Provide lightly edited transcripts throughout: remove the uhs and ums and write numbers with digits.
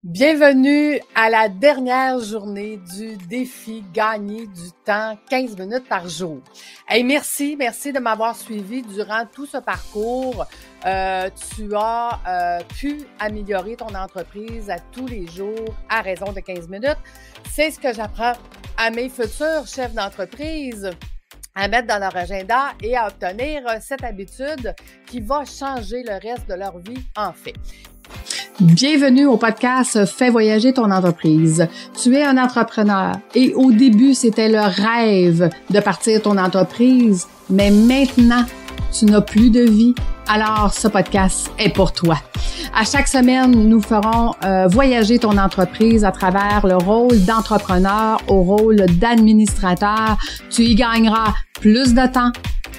Bienvenue à la dernière journée du défi Gagner du temps 15 minutes par jour. Hey, merci de m'avoir suivi durant tout ce parcours. Tu as pu améliorer ton entreprise à tous les jours à raison de 15 minutes. C'est ce que j'apprends à mes futurs chefs d'entreprise à mettre dans leur agenda et à obtenir cette habitude qui va changer le reste de leur vie en fait. Bienvenue au podcast Fais voyager ton entreprise. Tu es un entrepreneur et au début, c'était le rêve de partir ton entreprise, mais maintenant, tu n'as plus de vie. Alors, ce podcast est pour toi. À chaque semaine, nous ferons voyager ton entreprise à travers le rôle d'entrepreneur au rôle d'administrateur. Tu y gagneras plus de temps,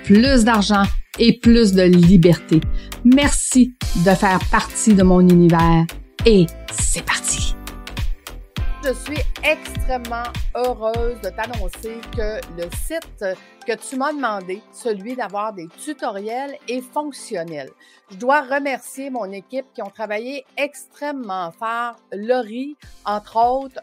plus d'argent et plus de liberté. Merci de faire partie de mon univers et c'est parti! Je suis extrêmement heureuse de t'annoncer que le site que tu m'as demandé, celui d'avoir des tutoriels, est fonctionnel. Je dois remercier mon équipe qui ont travaillé extrêmement fort. Laurie, entre autres,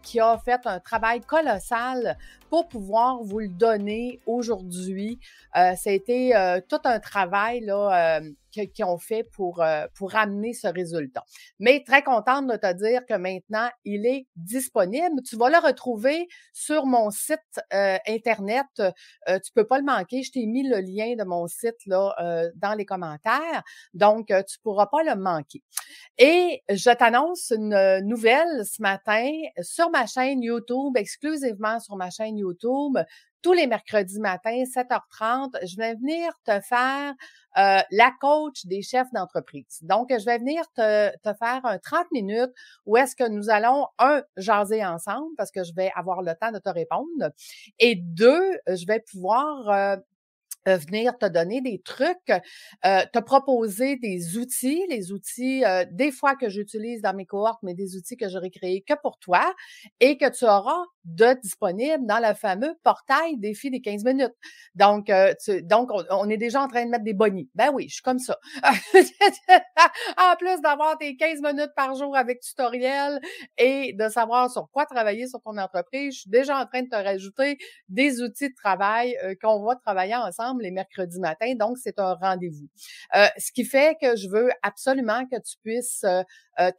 qui a fait un travail colossal pour pouvoir vous le donner aujourd'hui. Ça a été tout un travail là qu'ils ont fait pour amener ce résultat. Mais très contente de te dire que maintenant, il est disponible. Tu vas le retrouver sur mon site Internet. Tu peux pas le manquer. Je t'ai mis le lien de mon site là dans les commentaires. Donc, tu pourras pas le manquer. Et je t'annonce une nouvelle ce matin sur ma chaîne YouTube, exclusivement sur ma chaîne YouTube. Tous les mercredis matins, 7h30, je vais venir te faire la coach des chefs d'entreprise. Donc, je vais venir te faire un 30 minutes où est-ce que nous allons, jaser ensemble parce que je vais avoir le temps de te répondre. Et deux, je vais pouvoir venir te donner des trucs, te proposer des outils, les outils des fois que j'utilise dans mes cohortes, mais des outils que j'aurais créés que pour toi et que tu auras de disponible dans le fameux portail défi des 15 minutes. Donc, on est déjà en train de mettre des bonnies. Ben oui, je suis comme ça. En plus d'avoir tes 15 minutes par jour avec tutoriel et de savoir sur quoi travailler sur ton entreprise, je suis déjà en train de te rajouter des outils de travail qu'on va travailler ensemble les mercredis matins. Donc, c'est un rendez-vous. Ce qui fait que je veux absolument que tu puisses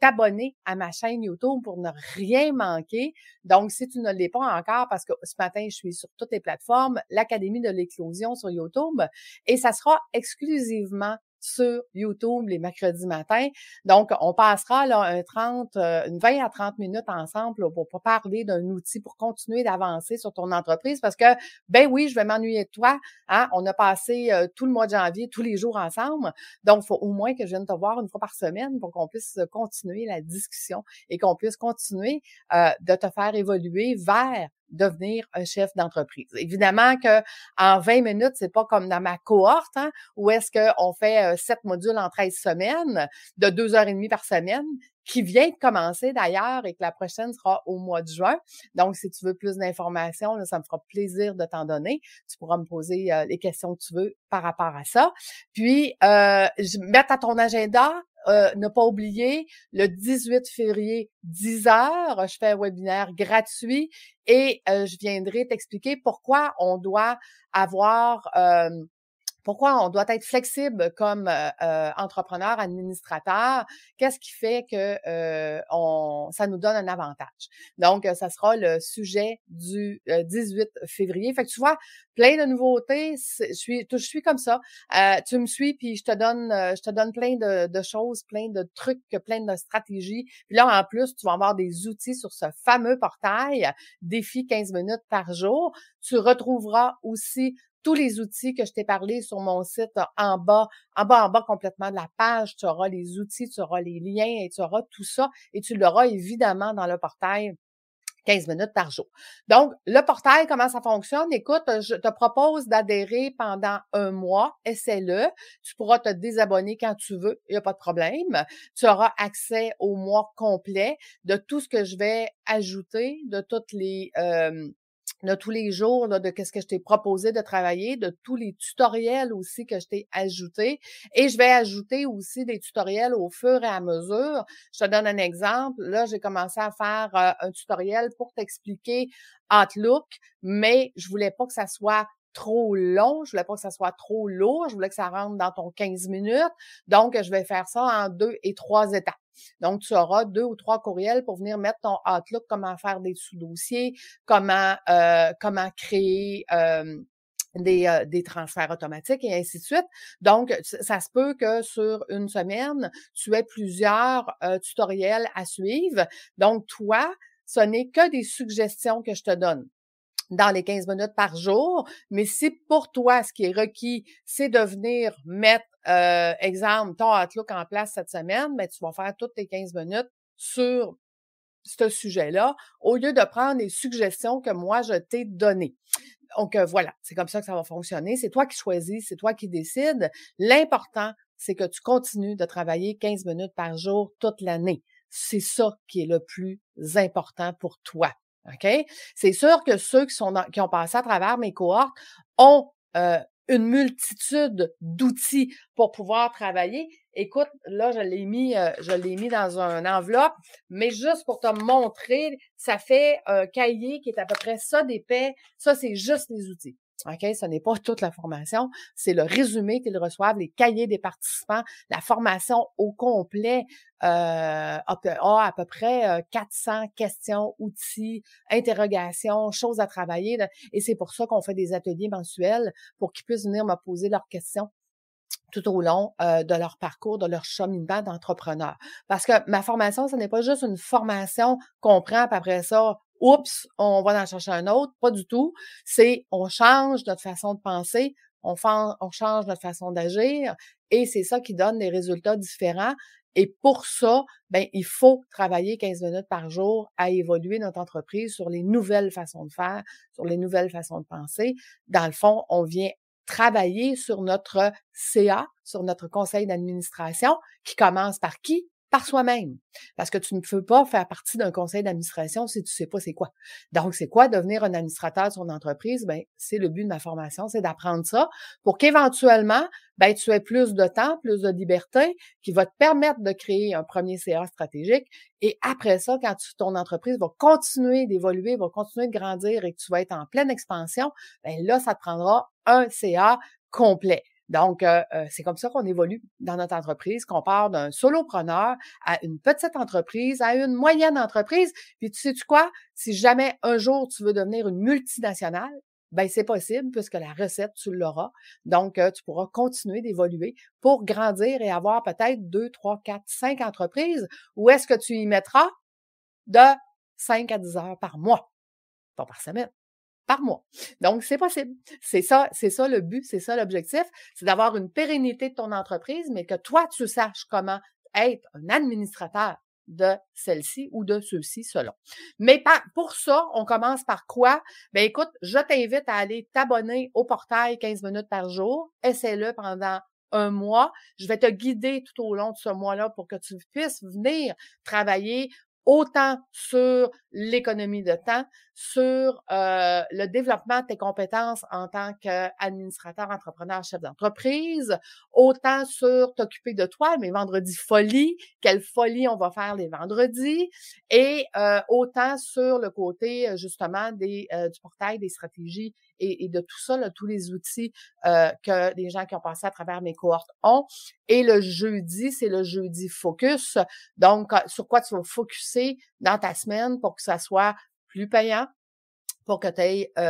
t'abonner à ma chaîne YouTube pour ne rien manquer. Donc, si tu ne l'es pas encore, parce que ce matin, je suis sur toutes les plateformes, l'Académie de l'éclosion sur YouTube, et ça sera exclusivement sur YouTube les mercredis matins. Donc, on passera là une 20 à 30 minutes ensemble là, pour parler d'un outil pour continuer d'avancer sur ton entreprise parce que, ben oui, je vais m'ennuyer de toi. Hein? On a passé tout le mois de janvier, tous les jours ensemble. Donc, il faut au moins que je vienne te voir une fois par semaine pour qu'on puisse continuer la discussion et qu'on puisse continuer de te faire évoluer vers devenir un chef d'entreprise. Évidemment que en 20 minutes, c'est pas comme dans ma cohorte, hein, où est-ce qu'on fait 7 modules en 13 semaines, de 2h30 par semaine, qui vient de commencer d'ailleurs et que la prochaine sera au mois de juin. Donc, si tu veux plus d'informations, là, ça me fera plaisir de t'en donner. Tu pourras me poser les questions que tu veux par rapport à ça. Puis, mettre à ton agenda, ne pas oublier, le 18 février, 10h, je fais un webinaire gratuit et je viendrai t'expliquer pourquoi on doit avoir... pourquoi on doit être flexible comme entrepreneur, administrateur? Qu'est-ce qui fait que ça nous donne un avantage? Donc, ça sera le sujet du 18 février. Fait que tu vois, plein de nouveautés. Je suis comme ça. Tu me suis, puis je te donne plein de choses, plein de trucs, plein de stratégies. Puis là, en plus, tu vas avoir des outils sur ce fameux portail, défi 15 minutes par jour. Tu retrouveras aussi tous les outils que je t'ai parlé sur mon site en bas complètement de la page. Tu auras les outils, tu auras les liens et tu auras tout ça et tu l'auras évidemment dans le portail 15 minutes par jour. Donc, le portail, comment ça fonctionne? Écoute, je te propose d'adhérer pendant un mois. Essaie-le. Tu pourras te désabonner quand tu veux. Il n'y a pas de problème. Tu auras accès au mois complet de tout ce que je vais ajouter, de toutes de tous les jours, là, de qu'est-ce que je t'ai proposé de travailler, de tous les tutoriels aussi que je t'ai ajoutés. Et je vais ajouter aussi des tutoriels au fur et à mesure. Je te donne un exemple. Là, j'ai commencé à faire un tutoriel pour t'expliquer Outlook, mais je voulais pas que ça soit trop long, je voulais pas que ça soit trop lourd, je voulais que ça rentre dans ton 15 minutes. Donc, je vais faire ça en 2 et 3 étapes. Donc, tu auras 2 ou 3 courriels pour venir mettre ton Outlook, comment faire des sous-dossiers, comment créer des transferts automatiques et ainsi de suite. Donc, ça se peut que sur une semaine, tu aies plusieurs tutoriels à suivre. Donc, toi, ce n'est que des suggestions que je te donne dans les 15 minutes par jour. Mais si pour toi, ce qui est requis, c'est de venir mettre, exemple, ton Outlook en place cette semaine, ben, tu vas faire toutes tes 15 minutes sur ce sujet-là, au lieu de prendre les suggestions que moi, je t'ai données. Donc, voilà, c'est comme ça que ça va fonctionner. C'est toi qui choisis, c'est toi qui décides. L'important, c'est que tu continues de travailler 15 minutes par jour toute l'année. C'est ça qui est le plus important pour toi. OK? C'est sûr que ceux qui ont passé à travers mes cohortes ont une multitude d'outils pour pouvoir travailler. Écoute, là, je l'ai mis dans une enveloppe, mais juste pour te montrer, ça fait un cahier qui est à peu près ça d'épais. Ça, c'est juste les outils. OK? Ce n'est pas toute la formation. C'est le résumé qu'ils reçoivent, les cahiers des participants. La formation au complet a à peu près 400 questions, outils, interrogations, choses à travailler. Et c'est pour ça qu'on fait des ateliers mensuels pour qu'ils puissent venir me poser leurs questions tout au long de leur parcours, de leur cheminement d'entrepreneur. Parce que ma formation, ce n'est pas juste une formation qu'on prend, puis après ça, oups, on va en chercher un autre. Pas du tout. C'est, on change notre façon de penser, on change notre façon d'agir, et c'est ça qui donne des résultats différents. Et pour ça, ben, il faut travailler 15 minutes par jour à évoluer notre entreprise sur les nouvelles façons de faire, sur les nouvelles façons de penser. Dans le fond, on vient travailler sur notre CA, sur notre conseil d'administration, qui commence par qui? Par soi-même. Parce que tu ne peux pas faire partie d'un conseil d'administration si tu sais pas c'est quoi. Donc, c'est quoi devenir un administrateur de son entreprise? Ben, c'est le but de ma formation, c'est d'apprendre ça pour qu'éventuellement, ben, tu aies plus de temps, plus de liberté, qui va te permettre de créer un premier CA stratégique. Et après ça, quand ton entreprise va continuer d'évoluer, va continuer de grandir et que tu vas être en pleine expansion, ben là, ça te prendra un CA complet. Donc, c'est comme ça qu'on évolue dans notre entreprise, qu'on part d'un solopreneur à une petite entreprise, à une moyenne entreprise. Puis tu sais-tu quoi? Si jamais un jour tu veux devenir une multinationale, ben c'est possible puisque la recette, tu l'auras. Donc, tu pourras continuer d'évoluer pour grandir et avoir peut-être 2, 3, 4, 5 entreprises. Où est-ce que tu y mettras? De 5 à 10 heures par mois, pas par semaine. Par mois. Donc, c'est possible. C'est ça le but, c'est ça l'objectif, c'est d'avoir une pérennité de ton entreprise, mais que toi, tu saches comment être un administrateur de celle-ci ou de ceux-ci selon. Mais pour ça, on commence par quoi? Ben écoute, je t'invite à aller t'abonner au portail 15 minutes par jour. Essaie-le pendant un mois. Je vais te guider tout au long de ce mois-là pour que tu puisses venir travailler autant sur l'économie de temps, sur le développement de tes compétences en tant qu'administrateur, entrepreneur, chef d'entreprise, autant sur t'occuper de toi, mes vendredis folie, quelle folie on va faire les vendredis, et autant sur le côté justement du portail, des stratégies et de tout ça, là, tous les outils que les gens qui ont passé à travers mes cohortes ont. Et le jeudi, c'est le jeudi focus. Donc, sur quoi tu vas focuser dans ta semaine pour que ça soit plus payant, pour que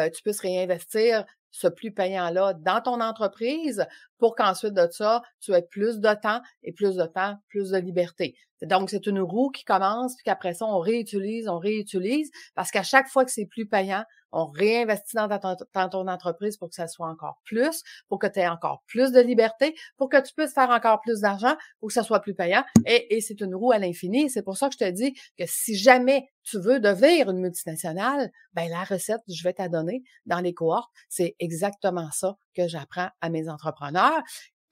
tu puisses réinvestir ce plus payant-là dans ton entreprise pour qu'ensuite de ça, tu aies plus de temps et plus de temps, plus de liberté. Donc, c'est une roue qui commence, puis qu'après ça, on réutilise, parce qu'à chaque fois que c'est plus payant, on réinvestit dans ton entreprise pour que ça soit encore plus, pour que tu aies encore plus de liberté, pour que tu puisses faire encore plus d'argent, pour que ça soit plus payant. Et c'est une roue à l'infini. C'est pour ça que je te dis que si jamais tu veux devenir une multinationale, ben la recette, je vais t'la donner dans les cohortes. C'est exactement ça que j'apprends à mes entrepreneurs.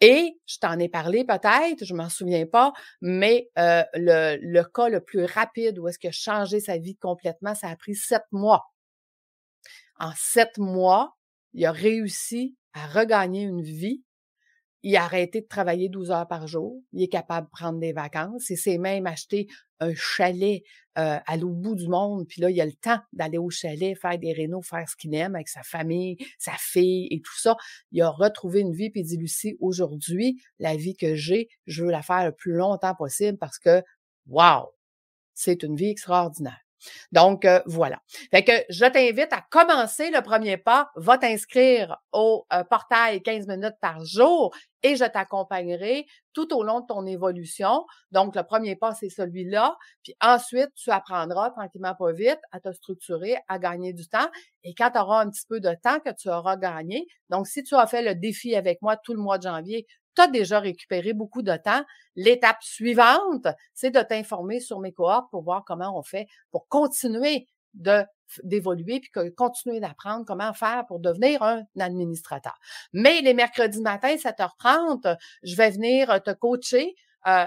Et je t'en ai parlé peut-être, je m'en souviens pas, mais le cas le plus rapide où est-ce qu'il a changé sa vie complètement, ça a pris 7 mois. En 7 mois, il a réussi à regagner une vie. Il a arrêté de travailler 12 heures par jour. Il est capable de prendre des vacances. Il s'est même acheté un chalet à l'autre bout du monde. Puis là, il a le temps d'aller au chalet, faire des rénaux, faire ce qu'il aime avec sa famille, sa fille et tout ça. Il a retrouvé une vie, puis il dit, Lucie, aujourd'hui, la vie que j'ai, je veux la faire le plus longtemps possible parce que, wow, c'est une vie extraordinaire. Donc, voilà. Fait que je t'invite à commencer le premier pas. Va t'inscrire au portail 15 minutes par jour et je t'accompagnerai tout au long de ton évolution. Donc, le premier pas, c'est celui-là. Puis ensuite, tu apprendras tranquillement pas vite à te structurer, à gagner du temps. Et quand tu auras un petit peu de temps que tu auras gagné, donc si tu as fait le défi avec moi tout le mois de janvier, tu as déjà récupéré beaucoup de temps. L'étape suivante, c'est de t'informer sur mes cohortes pour voir comment on fait pour continuer d'évoluer puis continuer d'apprendre comment faire pour devenir un administrateur. Mais les mercredis matins, 7h30, je vais venir te coacher.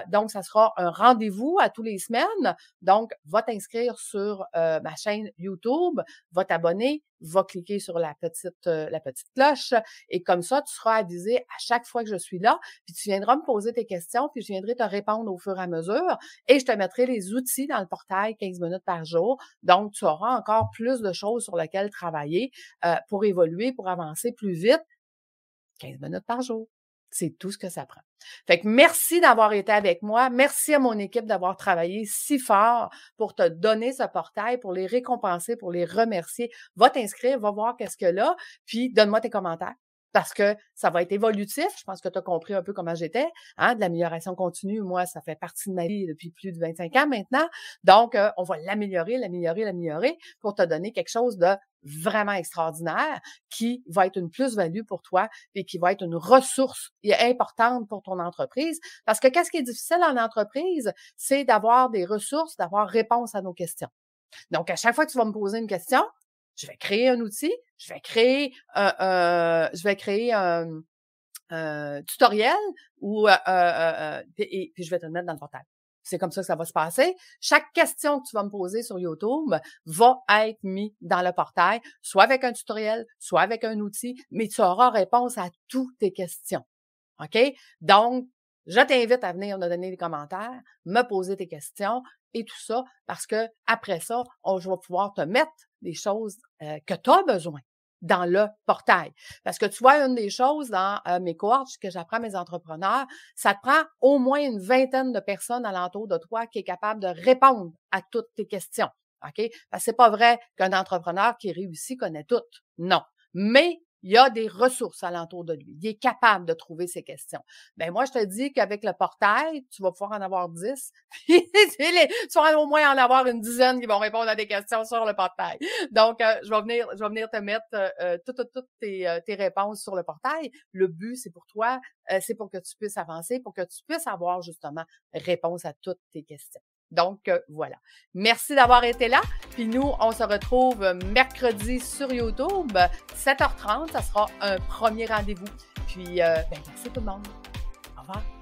Donc, ça sera un rendez-vous à tous les semaines. Donc, va t'inscrire sur ma chaîne YouTube, va t'abonner, va cliquer sur la petite cloche et comme ça, tu seras avisé à chaque fois que je suis là. Puis, tu viendras me poser tes questions puis je viendrai te répondre au fur et à mesure et je te mettrai les outils dans le portail 15 minutes par jour. Donc, tu auras encore plus de choses sur lesquelles travailler pour évoluer, pour avancer plus vite. 15 minutes par jour. C'est tout ce que ça prend. Fait que merci d'avoir été avec moi. Merci à mon équipe d'avoir travaillé si fort pour te donner ce portail, pour les récompenser, pour les remercier. Va t'inscrire, va voir qu'est-ce qu'il y a là, puis donne-moi tes commentaires. Parce que ça va être évolutif. Je pense que tu as compris un peu comment j'étais. Hein, de l'amélioration continue, moi, ça fait partie de ma vie depuis plus de 25 ans maintenant. Donc, on va l'améliorer pour te donner quelque chose de vraiment extraordinaire qui va être une plus-value pour toi et qui va être une ressource importante pour ton entreprise. Parce que qu'est-ce qui est difficile en entreprise, c'est d'avoir des ressources, d'avoir réponse à nos questions. Donc, à chaque fois que tu vas me poser une question, je vais créer un outil, je vais créer un tutoriel puis je vais te le mettre dans le portail. C'est comme ça que ça va se passer. Chaque question que tu vas me poser sur YouTube va être mise dans le portail, soit avec un tutoriel, soit avec un outil, mais tu auras réponse à toutes tes questions. OK? Donc, je t'invite à venir me donner des commentaires, me poser tes questions et tout ça, parce que après ça, je vais pouvoir te mettre des choses que tu as besoin dans le portail. Parce que tu vois, une des choses dans mes cohortes que j'apprends à mes entrepreneurs, ça te prend au moins une vingtaine de personnes alentour de toi qui est capable de répondre à toutes tes questions. OK? Parce que c'est pas vrai qu'un entrepreneur qui réussit connaît tout. Non. Mais il y a des ressources alentour de lui. Il est capable de trouver ses questions. Ben moi, je te dis qu'avec le portail, tu vas pouvoir en avoir 10. Tu vas au moins en avoir une dizaine qui vont répondre à des questions sur le portail. Donc, je vais venir te mettre toutes tes réponses sur le portail. Le but, c'est pour toi, c'est pour que tu puisses avancer, pour que tu puisses avoir justement réponse à toutes tes questions. Donc, voilà. Merci d'avoir été là. Puis nous, on se retrouve mercredi sur YouTube, 7h30. Ça sera un premier rendez-vous. Puis, merci tout le monde. Au revoir.